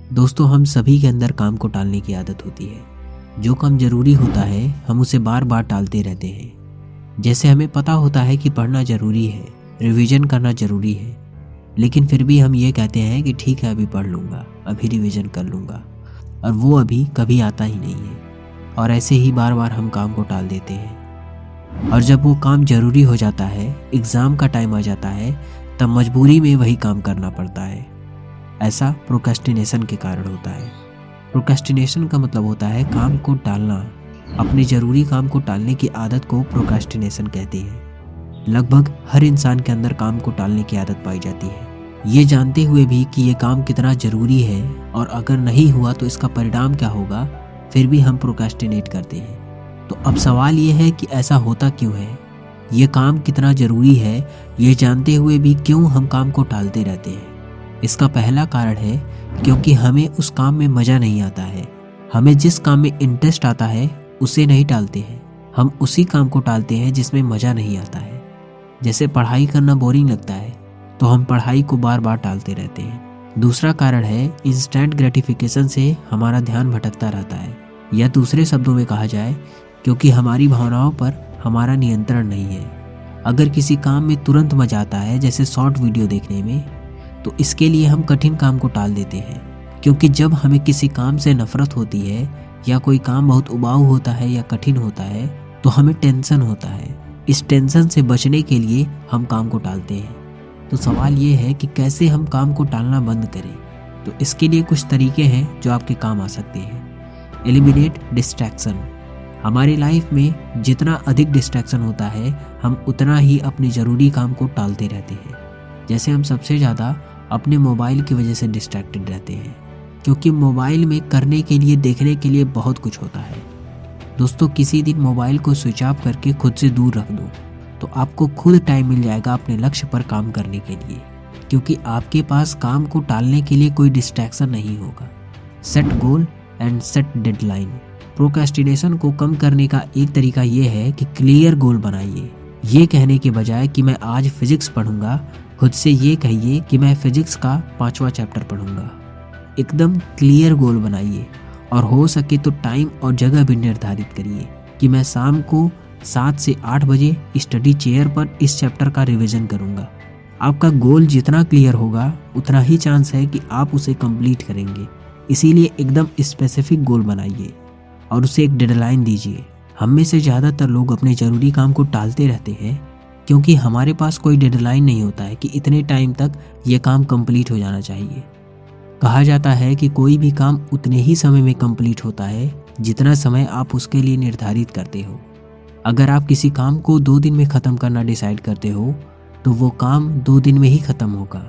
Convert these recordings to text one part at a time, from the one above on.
दोस्तों, हम सभी के अंदर काम को टालने की आदत होती है। जो काम जरूरी होता है हम उसे बार बार टालते रहते हैं। जैसे हमें पता होता है कि पढ़ना जरूरी है, रिवीजन करना जरूरी है, लेकिन फिर भी हम ये कहते हैं कि ठीक है, अभी पढ़ लूँगा, अभी रिवीजन कर लूँगा, और वो अभी कभी आता ही नहीं है। और ऐसे ही बार बार हम काम को टाल देते हैं, और जब वो काम जरूरी हो जाता है, एग्ज़ाम का टाइम आ जाता है, तब मजबूरी में वही काम करना पड़ता है। ऐसा प्रोक्रेस्टिनेशन के कारण होता है। प्रोक्रेस्टिनेशन का मतलब होता है काम को टालना। अपने ज़रूरी काम को टालने की आदत को प्रोक्रेस्टिनेशन कहते हैं। लगभग हर इंसान के अंदर काम को टालने की आदत पाई जाती है, ये जानते हुए भी कि ये काम कितना ज़रूरी है और अगर नहीं हुआ तो इसका परिणाम क्या होगा, फिर भी हम प्रोक्रेस्टिनेट करते हैं। तो अब सवाल ये है कि ऐसा होता क्यों है? ये काम कितना ज़रूरी है, ये जानते हुए भी क्यों हम काम को टालते रहते हैं? इसका पहला कारण है क्योंकि हमें उस काम में मज़ा नहीं आता है। हमें जिस काम में इंटरेस्ट आता है उसे नहीं टालते हैं, हम उसी काम को टालते हैं जिसमें मज़ा नहीं आता है। जैसे पढ़ाई करना बोरिंग लगता है तो हम पढ़ाई को बार बार टालते रहते हैं। दूसरा कारण है इंस्टेंट ग्रेटिफिकेशन से हमारा ध्यान भटकता रहता है, या दूसरे शब्दों में कहा जाए क्योंकि हमारी भावनाओं पर हमारा नियंत्रण नहीं है। अगर किसी काम में तुरंत मज़ा आता है, जैसे शॉर्ट वीडियो देखने में, तो इसके लिए हम कठिन काम को टाल देते हैं। क्योंकि जब हमें किसी काम से नफरत होती है या कोई काम बहुत उबाऊ होता है या कठिन होता है तो हमें टेंशन होता है। इस टेंशन से बचने के लिए हम काम को टालते हैं। तो सवाल ये है कि कैसे हम काम को टालना बंद करें। तो इसके लिए कुछ तरीके हैं जो आपके काम आ सकते हैं। Eliminate distraction. हमारी लाइफ में जितना अधिक डिस्ट्रैक्शन होता है हम उतना ही अपने ज़रूरी काम को टालते रहते हैं। जैसे हम सबसे ज़्यादा अपने मोबाइल की वजह से डिस्ट्रैक्टेड रहते हैं, क्योंकि मोबाइल में करने के लिए, देखने के लिए बहुत कुछ होता है। दोस्तों, किसी दिन मोबाइल को स्विच ऑफ करके खुद से दूर रख दो तो आपको खुद टाइम मिल जाएगा अपने लक्ष्य पर काम करने के लिए, क्योंकि आपके पास काम को टालने के लिए कोई डिस्ट्रैक्शन नहीं होगा। Set goal and set deadline. Procrastination को कम करने का एक तरीका ये है कि क्लियर गोल बनाइए। ये कहने के बजाय कि मैं आज फिजिक्स पढ़ूंगा, खुद से ये कहिए कि मैं फिजिक्स का 5वां चैप्टर पढ़ूंगा। एकदम क्लियर गोल बनाइए, और हो सके तो टाइम और जगह भी निर्धारित करिए कि मैं शाम को 7 से 8 बजे स्टडी चेयर पर इस चैप्टर का रिवीजन करूंगा। आपका गोल जितना क्लियर होगा उतना ही चांस है कि आप उसे कंप्लीट करेंगे। इसीलिए एकदम स्पेसिफिक गोल बनाइए और उसे एक डेडलाइन दीजिए। हम में से ज़्यादातर लोग अपने ज़रूरी काम को टालते रहते हैं क्योंकि हमारे पास कोई डेडलाइन नहीं होता है कि इतने टाइम तक ये काम कंप्लीट हो जाना चाहिए। कहा जाता है कि कोई भी काम उतने ही समय में कंप्लीट होता है जितना समय आप उसके लिए निर्धारित करते हो। अगर आप किसी काम को 2 दिन में ख़त्म करना डिसाइड करते हो तो वो काम 2 दिन में ही ख़त्म होगा,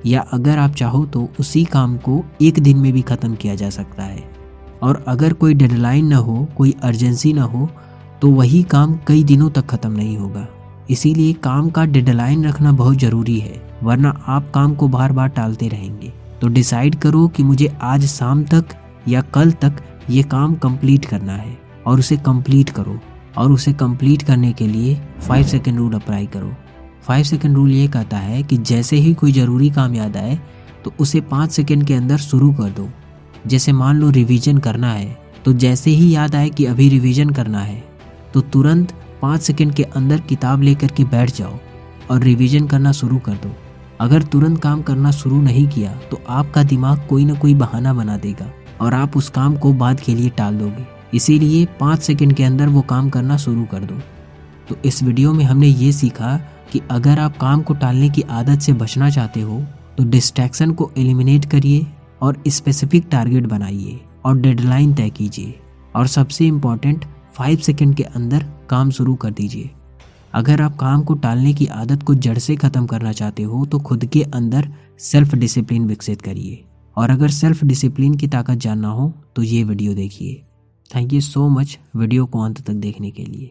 या अगर आप चाहो तो उसी काम को 1 दिन में भी ख़त्म किया जा सकता है। और अगर कोई डेडलाइन ना हो, कोई अर्जेंसी ना हो, तो वही काम कई दिनों तक ख़त्म नहीं होगा। इसीलिए काम का डेडलाइन रखना बहुत ज़रूरी है, वरना आप काम को बार बार टालते रहेंगे। तो डिसाइड करो कि मुझे आज शाम तक या कल तक ये काम कंप्लीट करना है, और उसे कंप्लीट करो। और उसे कंप्लीट करने के लिए 5 सेकंड रूल अप्लाई करो। 5 सेकंड रूल ये कहता है कि जैसे ही कोई ज़रूरी काम याद आए तो उसे 5 सेकंड के अंदर शुरू कर दो। जैसे मान लो रिवीजन करना है, तो जैसे ही याद आए कि अभी रिवीजन करना है तो तुरंत 5 सेकंड के अंदर किताब लेकर के बैठ जाओ और रिवीजन करना शुरू कर दो। अगर तुरंत काम करना शुरू नहीं किया तो आपका दिमाग कोई ना कोई बहाना बना देगा और आप उस काम को बाद के लिए टाल दोगे। इसीलिए 5 सेकंड के अंदर वो काम करना शुरू कर दो। तो इस वीडियो में हमने ये सीखा कि अगर आप काम को टालने की आदत से बचना चाहते हो तो डिस्ट्रैक्शन को एलिमिनेट करिए और स्पेसिफिक टारगेट बनाइए और डेडलाइन तय कीजिए, और सबसे इम्पॉर्टेंट 5 सेकंड के अंदर काम शुरू कर दीजिए। अगर आप काम को टालने की आदत को जड़ से ख़त्म करना चाहते हो तो खुद के अंदर सेल्फ डिसिप्लिन विकसित करिए, और अगर सेल्फ डिसिप्लिन की ताकत जानना हो तो ये वीडियो देखिए। Thank you so much video को अंत तक देखने के लिए।